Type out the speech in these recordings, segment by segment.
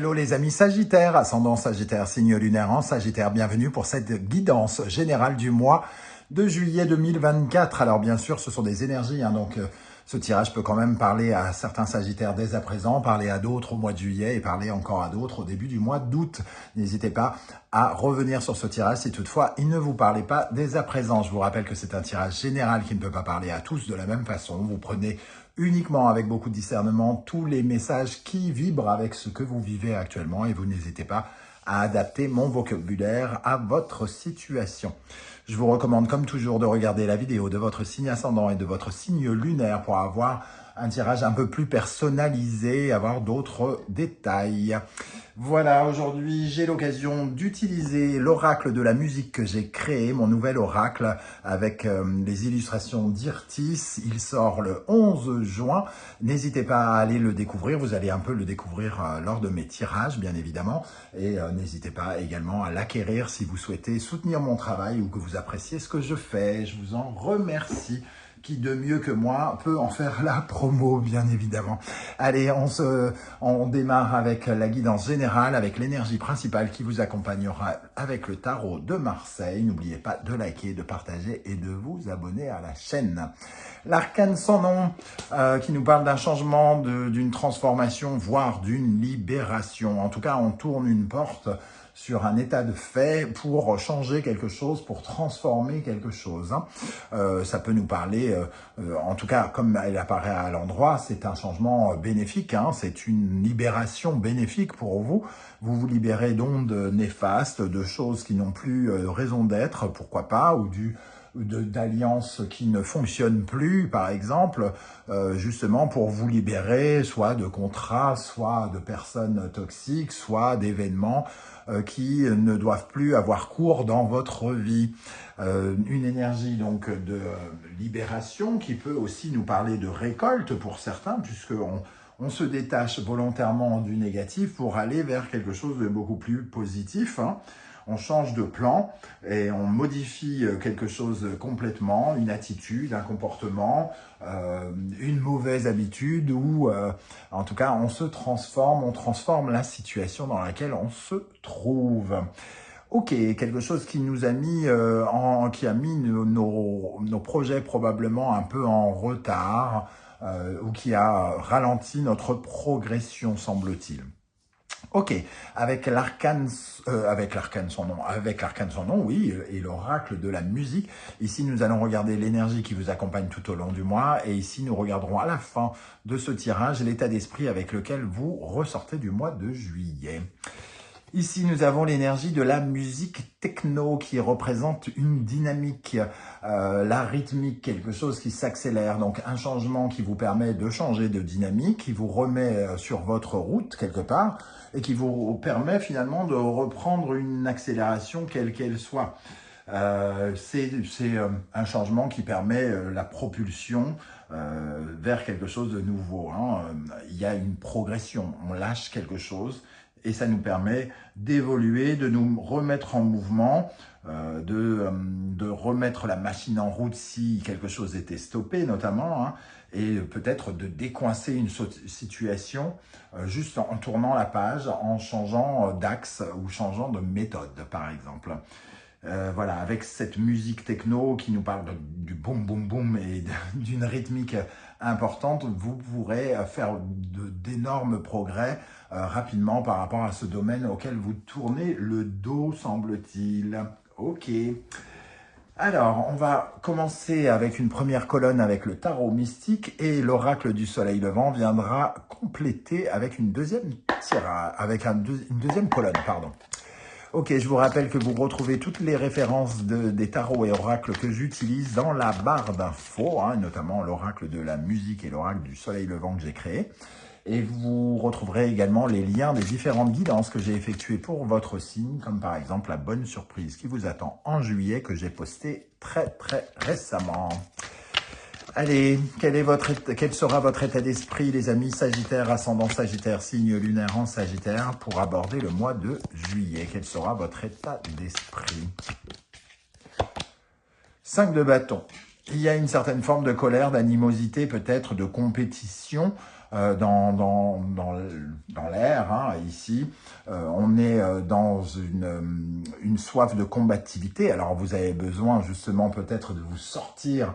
Hello les amis Sagittaires, ascendant Sagittaire, signe lunaire en Sagittaire, bienvenue pour cette guidance générale du mois de juillet 2024. Alors bien sûr, ce sont des énergies, donc ce tirage peut quand même parler à certains Sagittaires dès à présent, parler à d'autres au mois de juillet et parler encore à d'autres au début du mois d'août. N'hésitez pas à revenir sur ce tirage si toutefois il ne vous parlait pas dès à présent. Je vous rappelle que c'est un tirage général qui ne peut pas parler à tous de la même façon. Vous prenez uniquement avec beaucoup de discernement tous les messages qui vibrent avec ce que vous vivez actuellement et vous n'hésitez pas à adapter mon vocabulaire à votre situation. Je vous recommande comme toujours de regarder la vidéo de votre signe ascendant et de votre signe lunaire pour avoir un tirage un peu plus personnalisé, avoir d'autres détails. Voilà, aujourd'hui j'ai l'occasion d'utiliser l'oracle de la musique que j'ai créé, mon nouvel oracle avec les illustrations d'Irtis. Il sort le 11 juin. N'hésitez pas à aller le découvrir, vous allez un peu le découvrir lors de mes tirages bien évidemment. Et n'hésitez pas également à l'acquérir si vous souhaitez soutenir mon travail ou que vous appréciez ce que je fais. Je vous en remercie. Qui de mieux que moi peut en faire la promo, bien évidemment. Allez, on démarre avec la guidance générale, avec l'énergie principale qui vous accompagnera avec le tarot de Marseille. N'oubliez pas de liker, de partager et de vous abonner à la chaîne. L'arcane sans nom, qui nous parle d'un changement, d'une transformation, voire d'une libération. En tout cas, on tourne une porte sur un état de fait pour changer quelque chose, pour transformer quelque chose. Ça peut nous parler, en tout cas, comme elle apparaît à l'endroit, c'est un changement bénéfique, c'est une libération bénéfique pour vous. Vous vous libérez d'ondes néfastes, de choses qui n'ont plus raison d'être, pourquoi pas, ou d'alliances qui ne fonctionnent plus, par exemple, justement pour vous libérer soit de contrats, soit de personnes toxiques, soit d'événements qui ne doivent plus avoir cours dans votre vie. Une énergie donc de libération qui peut aussi nous parler de récolte pour certains, puisqu'on on se détache volontairement du négatif pour aller vers quelque chose de beaucoup plus positif. On change de plan et on modifie quelque chose complètement, une attitude, un comportement, une mauvaise habitude ou en tout cas on se transforme, on transforme la situation dans laquelle on se trouve. Ok, quelque chose qui nous a mis, qui a mis nos projets probablement un peu en retard ou qui a ralenti notre progression, semble-t-il. Ok, avec l'arcane son nom, oui, et l'oracle de la musique. Ici, nous allons regarder l'énergie qui vous accompagne tout au long du mois. Et ici, nous regarderons à la fin de ce tirage l'état d'esprit avec lequel vous ressortez du mois de juillet. Ici, nous avons l'énergie de la musique techno qui représente une dynamique, la rythmique, quelque chose qui s'accélère. Donc, un changement qui vous permet de changer de dynamique, qui vous remet sur votre route quelque part et qui vous permet finalement de reprendre une accélération quelle qu'elle soit. C'est un changement qui permet la propulsion vers quelque chose de nouveau. Il y a une progression, on lâche quelque chose. Et ça nous permet d'évoluer, de nous remettre en mouvement, de remettre la machine en route si quelque chose était stoppé notamment, et peut-être de décoincer une situation juste en tournant la page, en changeant d'axe ou changeant de méthode par exemple. Voilà, avec cette musique techno qui nous parle du boum boum boum et d'une rythmique importante, vous pourrez faire d'énormes progrès rapidement par rapport à ce domaine auquel vous tournez le dos, semble-t-il. Ok. Alors, on va commencer avec une première colonne avec le tarot mystique et l'oracle du soleil levant viendra compléter avec une deuxième tirage, avec une deuxième colonne, pardon. Ok, je vous rappelle que vous retrouvez toutes les références des tarots et oracles que j'utilise dans la barre d'infos, notamment l'oracle de la musique et l'oracle du soleil levant que j'ai créé. Et vous retrouverez également les liens des différentes guidances que j'ai effectuées pour votre signe, comme par exemple la bonne surprise qui vous attend en juillet que j'ai postée très récemment. Allez, quel sera votre état d'esprit, les amis Sagittaire, ascendant Sagittaire, signe lunaire en Sagittaire, pour aborder le mois de juillet? Quel sera votre état d'esprit? 5 de bâton. Il y a une certaine forme de colère, d'animosité, peut-être de compétition dans l'air, hein, ici. On est dans une soif de combativité. Alors, vous avez besoin justement peut-être de vous sortir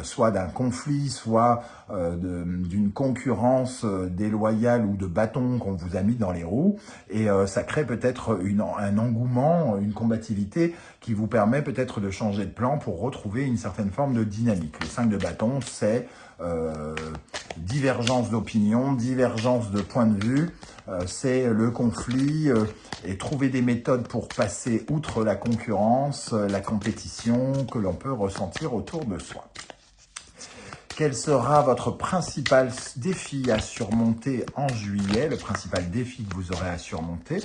soit d'un conflit, soit d'une concurrence déloyale ou de bâtons qu'on vous a mis dans les roues. Et ça crée peut-être un engouement, une combativité qui vous permet peut-être de changer de plan pour retrouver une certaine forme de dynamique. Le 5 de bâton, c'est divergence d'opinion, divergence de point de vue, c'est le conflit et trouver des méthodes pour passer outre la concurrence, la compétition que l'on peut ressentir autour de soi. Quel sera votre principal défi à surmonter en juillet? Le principal défi que vous aurez à surmonter?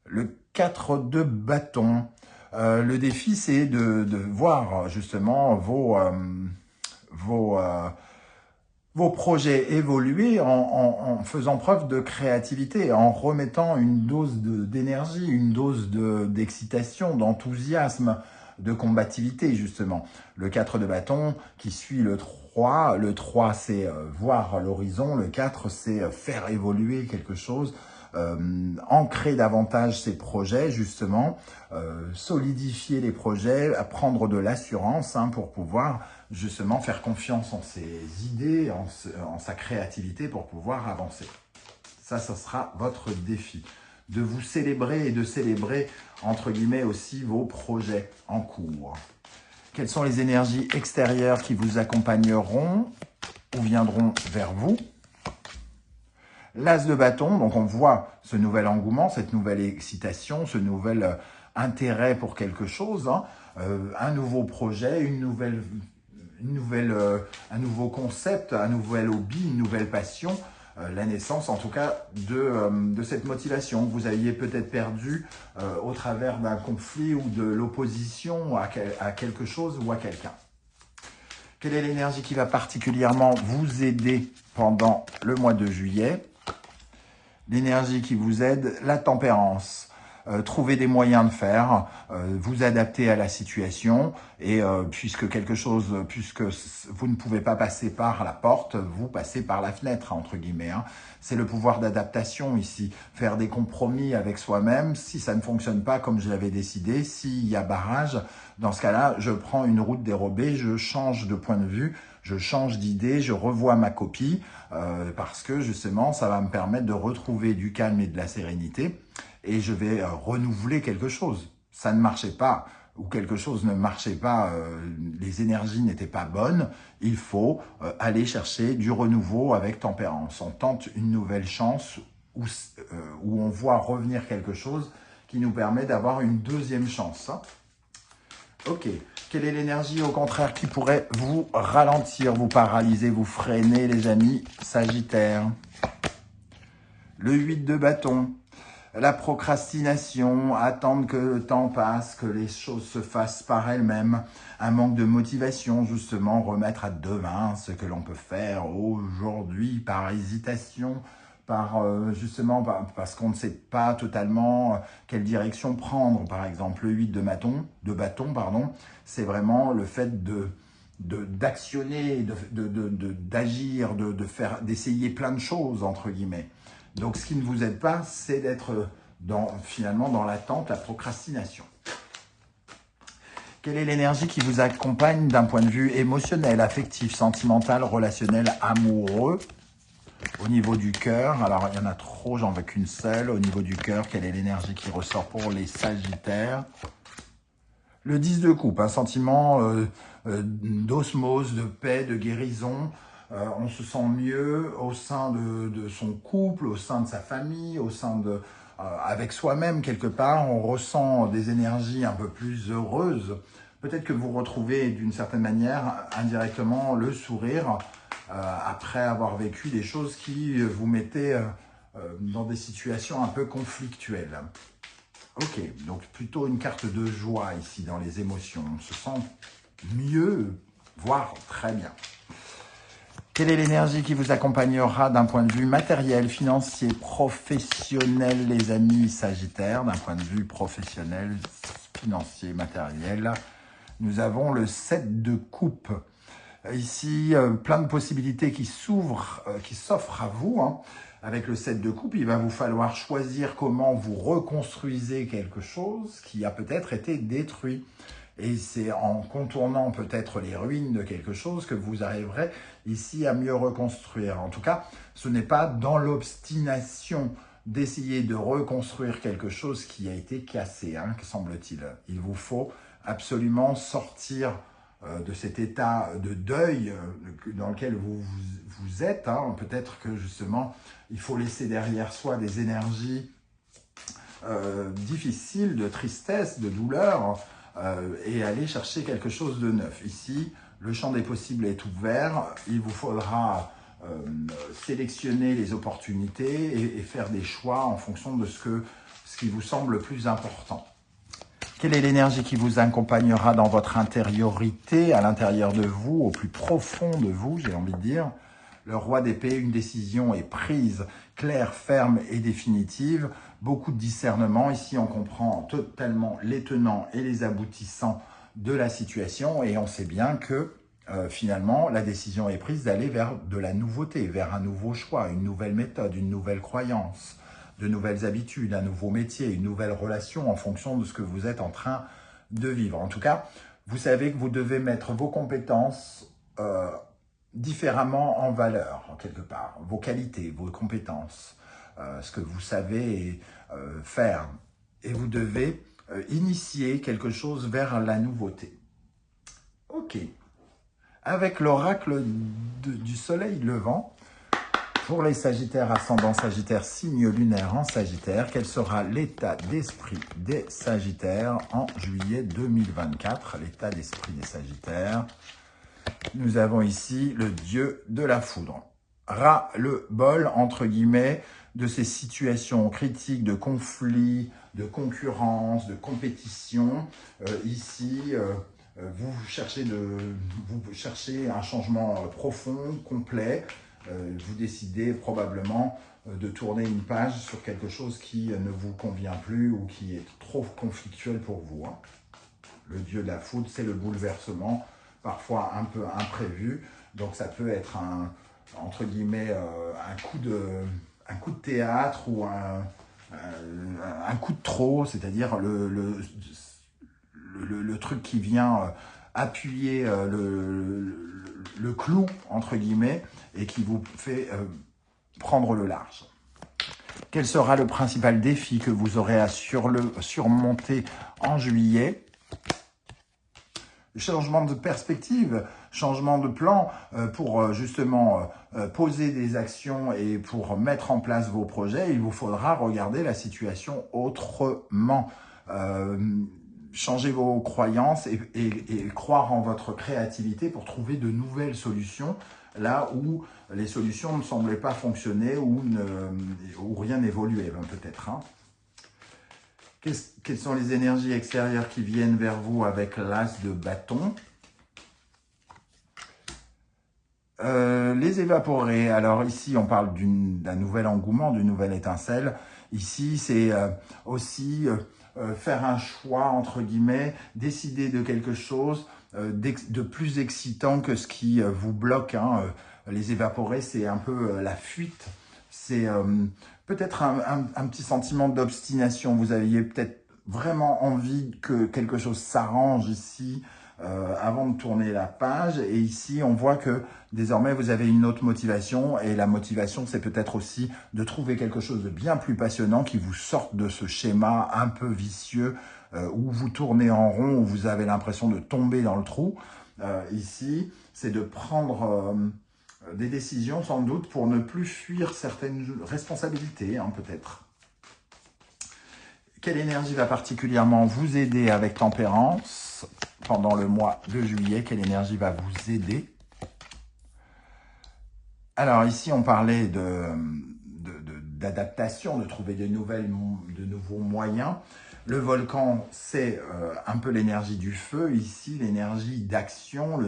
Le 4 de bâton. Le défi, c'est de voir justement vos projets évoluer en faisant preuve de créativité, en remettant une dose d'énergie, une dose d'excitation, d'enthousiasme, de combativité justement. Le 4 de bâton qui suit le 3. Le 3, c'est voir l'horizon. Le 4, c'est faire évoluer quelque chose. Ancrer davantage ses projets, justement, solidifier les projets, prendre de l'assurance pour pouvoir justement faire confiance en ses idées, en sa créativité pour pouvoir avancer. Ça sera votre défi. De vous célébrer et de célébrer, entre guillemets, aussi vos projets en cours. Quelles sont les énergies extérieures qui vous accompagneront ou viendront vers vous? L'As de bâton, donc on voit ce nouvel engouement, cette nouvelle excitation, ce nouvel intérêt pour quelque chose, un nouveau projet, un nouveau concept, un nouvel hobby, une nouvelle passion, la naissance en tout cas de cette motivation que vous aviez peut-être perdue au travers d'un conflit ou de l'opposition à quelque chose ou à quelqu'un. Quelle est l'énergie qui va particulièrement vous aider pendant le mois de juillet? L'énergie qui vous aide, la tempérance. Trouver des moyens de faire, vous adapter à la situation et puisque vous ne pouvez pas passer par la porte, vous passez par la fenêtre, entre guillemets. C'est le pouvoir d'adaptation ici, faire des compromis avec soi-même. Si ça ne fonctionne pas comme je l'avais décidé, s'il y a barrage, dans ce cas-là, je prends une route dérobée, je change de point de vue, je change d'idée, je revois ma copie parce que justement, ça va me permettre de retrouver du calme et de la sérénité. Et je vais renouveler quelque chose. Ça ne marchait pas, ou quelque chose ne marchait pas, les énergies n'étaient pas bonnes, il faut aller chercher du renouveau avec tempérance. On tente une nouvelle chance où on voit revenir quelque chose qui nous permet d'avoir une deuxième chance. Ok, quelle est l'énergie au contraire qui pourrait vous ralentir, vous paralyser, vous freiner les amis Sagittaires? Le 8 de bâton. La procrastination, attendre que le temps passe, que les choses se fassent par elles-mêmes, un manque de motivation, justement, remettre à demain ce que l'on peut faire aujourd'hui par hésitation, parce qu'on ne sait pas totalement quelle direction prendre. Par exemple, le 8 de bâton, c'est vraiment le fait d'actionner, d'agir, d'essayer plein de choses, entre guillemets. Donc, ce qui ne vous aide pas, c'est d'être finalement dans l'attente, la procrastination. Quelle est l'énergie qui vous accompagne d'un point de vue émotionnel, affectif, sentimental, relationnel, amoureux? Au niveau du cœur, alors il y en a trop, j'en veux qu'une seule. Au niveau du cœur, quelle est l'énergie qui ressort pour les Sagittaires? Le 10 de coupe, un sentiment d'osmose, de paix, de guérison. On se sent mieux au sein de son couple, au sein de sa famille, avec soi-même quelque part. On ressent des énergies un peu plus heureuses. Peut-être que vous retrouvez d'une certaine manière indirectement le sourire après avoir vécu des choses qui vous mettaient dans des situations un peu conflictuelles. Ok, donc plutôt une carte de joie ici dans les émotions. On se sent mieux, voire très bien. Quelle est l'énergie qui vous accompagnera d'un point de vue matériel, financier, professionnel, les amis Sagittaires, d'un point de vue professionnel, financier, matériel? Nous avons le 7 de coupe. Ici, plein de possibilités qui s'offrent à vous. Hein. Avec le 7 de coupe, il va vous falloir choisir comment vous reconstruisez quelque chose qui a peut-être été détruit. Et c'est en contournant peut-être les ruines de quelque chose que vous arriverez ici à mieux reconstruire. En tout cas, ce n'est pas dans l'obstination d'essayer de reconstruire quelque chose qui a été cassé, hein, semble-t-il. Il vous faut absolument sortir de cet état de deuil dans lequel vous êtes. Hein. Peut-être que justement, il faut laisser derrière soi des énergies difficiles, de tristesse, de douleur, et aller chercher quelque chose de neuf. Ici, le champ des possibles est ouvert. Il vous faudra sélectionner les opportunités et faire des choix en fonction de ce qui vous semble le plus important. Quelle est l'énergie qui vous accompagnera dans votre intériorité, à l'intérieur de vous, au plus profond de vous, j'ai envie de dire? Le roi d'épée, une décision est prise, claire, ferme et définitive. Beaucoup de discernement. Ici, on comprend totalement les tenants et les aboutissants de la situation. Et on sait bien que finalement, la décision est prise d'aller vers de la nouveauté, vers un nouveau choix, une nouvelle méthode, une nouvelle croyance, de nouvelles habitudes, un nouveau métier, une nouvelle relation en fonction de ce que vous êtes en train de vivre. En tout cas, vous savez que vous devez mettre vos compétences différemment en valeur, quelque part. Vos qualités, vos compétences, ce que vous savez faire. Et vous devez initier quelque chose vers la nouveauté. Ok. Avec l'oracle du soleil levant, pour les Sagittaires, ascendant Sagittaire, signe lunaire en Sagittaire, quel sera l'état d'esprit des Sagittaires en juillet 2024? L'état d'esprit des Sagittaires. Nous avons ici le dieu de la foudre. Ras-le-bol, entre guillemets, de ces situations critiques de conflit, de concurrence, de compétition. Ici, vous cherchez un changement profond, complet. Vous décidez probablement de tourner une page sur quelque chose qui ne vous convient plus ou qui est trop conflictuel pour vous. Hein. Le dieu de la foudre, c'est le bouleversement, parfois un peu imprévu. Donc ça peut être entre guillemets un coup de théâtre ou un coup de trop, c'est-à-dire le truc qui vient appuyer le clou, entre guillemets, et qui vous fait prendre le large. Quel sera le principal défi que vous aurez à surmonter en juillet? Changement de perspective, changement de plan pour justement poser des actions et pour mettre en place vos projets, il vous faudra regarder la situation autrement. Changer vos croyances et croire en votre créativité pour trouver de nouvelles solutions là où les solutions ne semblaient pas fonctionner ou rien n'évoluait peut-être. Hein. Quelles sont les énergies extérieures qui viennent vers vous avec l'as de bâton? Les évaporer. Alors ici, on parle d'un nouvel engouement, d'une nouvelle étincelle. Ici, c'est aussi faire un choix, entre guillemets, décider de quelque chose de plus excitant que ce qui vous bloque. Hein. Les évaporer, c'est un peu la fuite. C'est peut-être un petit sentiment d'obstination. Vous aviez peut-être vraiment envie que quelque chose s'arrange ici avant de tourner la page. Et ici, on voit que désormais, vous avez une autre motivation. Et la motivation, c'est peut-être aussi de trouver quelque chose de bien plus passionnant qui vous sorte de ce schéma un peu vicieux où vous tournez en rond, où vous avez l'impression de tomber dans le trou. Ici, c'est de prendre des décisions sans doute pour ne plus fuir certaines responsabilités, hein, peut-être. Quelle énergie va particulièrement vous aider avec tempérance pendant le mois de juillet? Quelle énergie va vous aider? Alors ici, on parlait d'adaptation, de trouver de nouveaux moyens. Le volcan, c'est un peu l'énergie du feu. Ici, l'énergie d'action,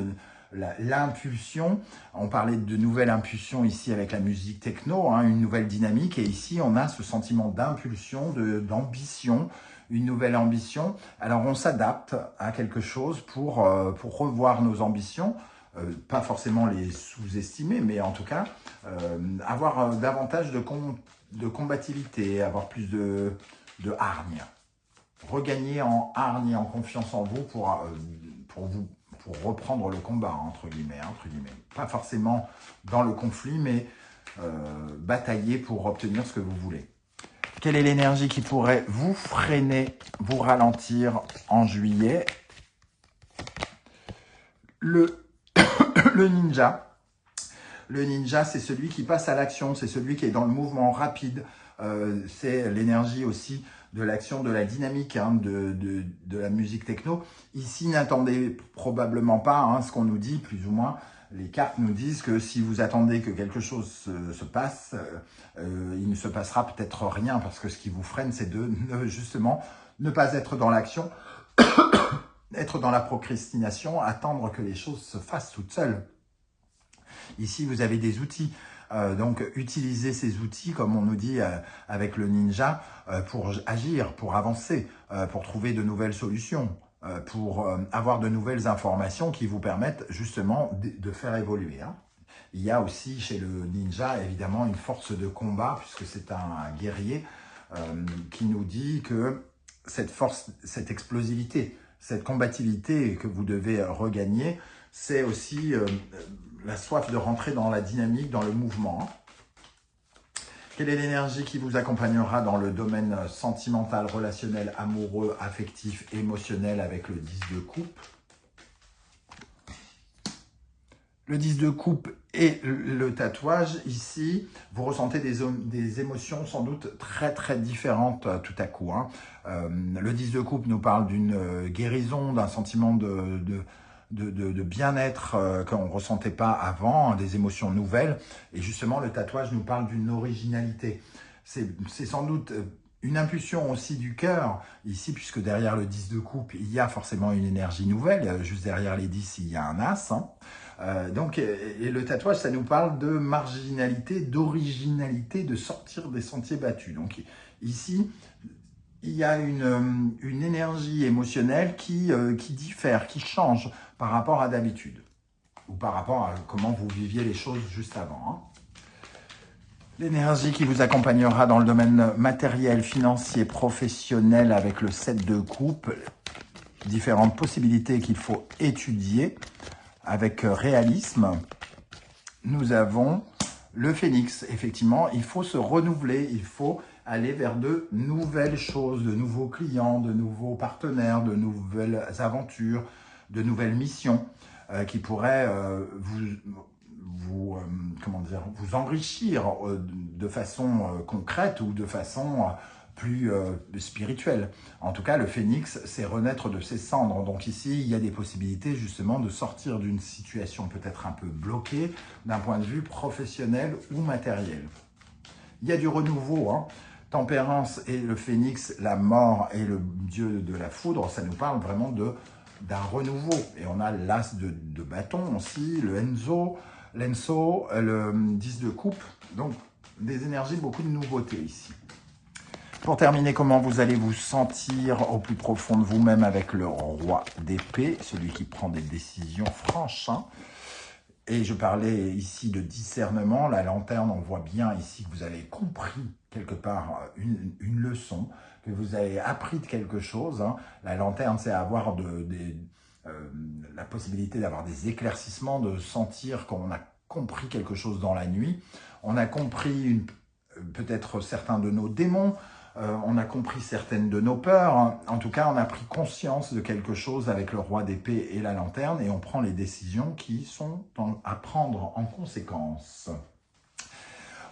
l'impulsion. On parlait de nouvelles impulsions ici avec la musique techno, hein, une nouvelle dynamique. Et ici, on a ce sentiment d'impulsion, d'ambition, une nouvelle ambition. Alors on s'adapte à quelque chose pour revoir nos ambitions, pas forcément les sous-estimer, mais en tout cas avoir davantage de combativité, avoir plus de hargne. Regagner en hargne et en confiance en vous pour reprendre le combat, entre guillemets. Pas forcément dans le conflit, mais batailler pour obtenir ce que vous voulez. Quelle est l'énergie qui pourrait vous freiner, vous ralentir en juillet? Le ninja. Le ninja, c'est celui qui passe à l'action, c'est celui qui est dans le mouvement rapide. C'est l'énergie aussi de l'action, de la dynamique, hein, de la musique techno. Ici, n'attendez probablement pas ce qu'on nous dit, plus ou moins. Les cartes nous disent que si vous attendez que quelque chose se passe, il ne se passera peut-être rien, parce que ce qui vous freine, c'est de justement ne pas être dans l'action, être dans la procrastination, attendre que les choses se fassent toutes seules. Ici, vous avez des outils. Donc, utilisez ces outils, comme on nous dit avec le ninja, pour agir, pour avancer, pour trouver de nouvelles solutions, pour avoir de nouvelles informations qui vous permettent justement de faire évoluer. Il y a aussi chez le ninja, évidemment, une force de combat, puisque c'est un guerrier qui nous dit que cette force, cette explosivité, cette combativité que vous devez regagner, c'est aussi la soif de rentrer dans la dynamique, dans le mouvement. Quelle est l'énergie qui vous accompagnera dans le domaine sentimental, relationnel, amoureux, affectif, émotionnel avec le 10 de coupe? Le 10 de coupe et le tatouage, ici, vous ressentez des émotions sans doute très très différentes tout à coup. Le 10 de coupe nous parle d'une guérison, d'un sentiment de bien-être qu'on ne ressentait pas avant, des émotions nouvelles. Et justement, le tatouage nous parle d'une originalité. C'est sans doute une impulsion aussi du cœur, ici, puisque derrière le 10 de coupe, il y a forcément une énergie nouvelle. Juste derrière les 10, il y a un as. Et le tatouage, ça nous parle de marginalité, d'originalité, de sortir des sentiers battus. Donc ici, il y a une énergie émotionnelle qui diffère, qui change par rapport à d'habitude, ou par rapport à comment vous viviez les choses juste avant. L'énergie qui vous accompagnera dans le domaine matériel, financier, professionnel avec le 7 de coupe, différentes possibilités qu'il faut étudier avec réalisme. Nous avons le phénix. Effectivement, il faut se renouveler, il faut aller vers de nouvelles choses, de nouveaux clients, de nouveaux partenaires, de nouvelles aventures, de nouvelles missions qui pourraient vous enrichir de façon concrète ou de façon plus spirituelle. En tout cas, le phénix, c'est renaître de ses cendres. Donc ici, il y a des possibilités justement de sortir d'une situation peut-être un peu bloquée d'un point de vue professionnel ou matériel. Il y a du renouveau. Tempérance et le phénix, la mort et le dieu de la foudre, ça nous parle vraiment d'un renouveau. Et on a l'as de bâton aussi, l'enso, le 10 de coupe. Donc, des énergies, beaucoup de nouveautés ici. Pour terminer, comment vous allez vous sentir au plus profond de vous-même avec le roi d'épée, celui qui prend des décisions franches. Et je parlais ici de discernement. La lanterne, on voit bien ici que vous avez compris quelque part une leçon, que vous avez appris de quelque chose. La lanterne, c'est avoir la possibilité d'avoir des éclaircissements, de sentir qu'on a compris quelque chose dans la nuit. On a compris peut-être certains de nos démons, on a compris certaines de nos peurs. En tout cas, on a pris conscience de quelque chose avec le roi d'épée et la lanterne et on prend les décisions qui sont à prendre en conséquence.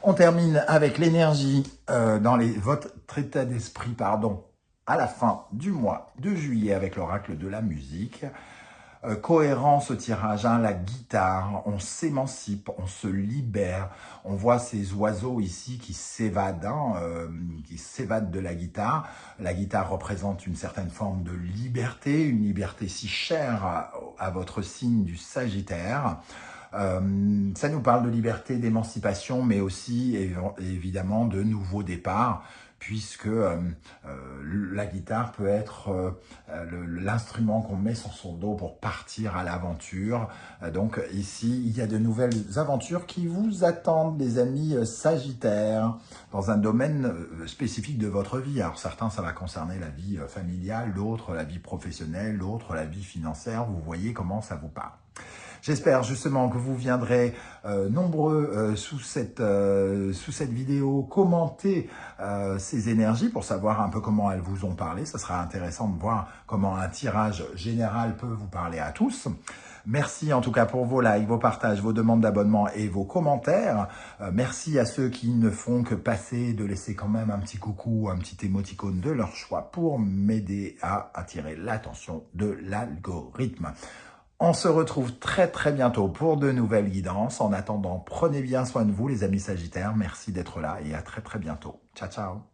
On termine avec l'énergie dans votre état d'esprit, à la fin du mois de juillet avec l'oracle de la musique. Cohérent ce tirage, la guitare, on s'émancipe, on se libère. On voit ces oiseaux ici qui s'évadent de la guitare. La guitare représente une certaine forme de liberté, une liberté si chère à votre signe du Sagittaire. Ça nous parle de liberté, d'émancipation, mais aussi évidemment de nouveaux départs, puisque la guitare peut être l'instrument qu'on met sur son dos pour partir à l'aventure. Donc ici, il y a de nouvelles aventures qui vous attendent, les amis Sagittaires, dans un domaine spécifique de votre vie. Alors certains, ça va concerner la vie familiale, d'autres la vie professionnelle, d'autres la vie financière. Vous voyez comment ça vous parle. J'espère justement que vous viendrez nombreux sous cette vidéo commenter ces énergies pour savoir un peu comment elles vous ont parlé. Ça sera intéressant de voir comment un tirage général peut vous parler à tous. Merci en tout cas pour vos likes, vos partages, vos demandes d'abonnement et vos commentaires. Merci à ceux qui ne font que passer, de laisser quand même un petit coucou, un petit émoticône de leur choix pour m'aider à attirer l'attention de l'algorithme. On se retrouve très très bientôt pour de nouvelles guidances. En attendant, prenez bien soin de vous les amis Sagittaires. Merci d'être là et à très très bientôt. Ciao ciao.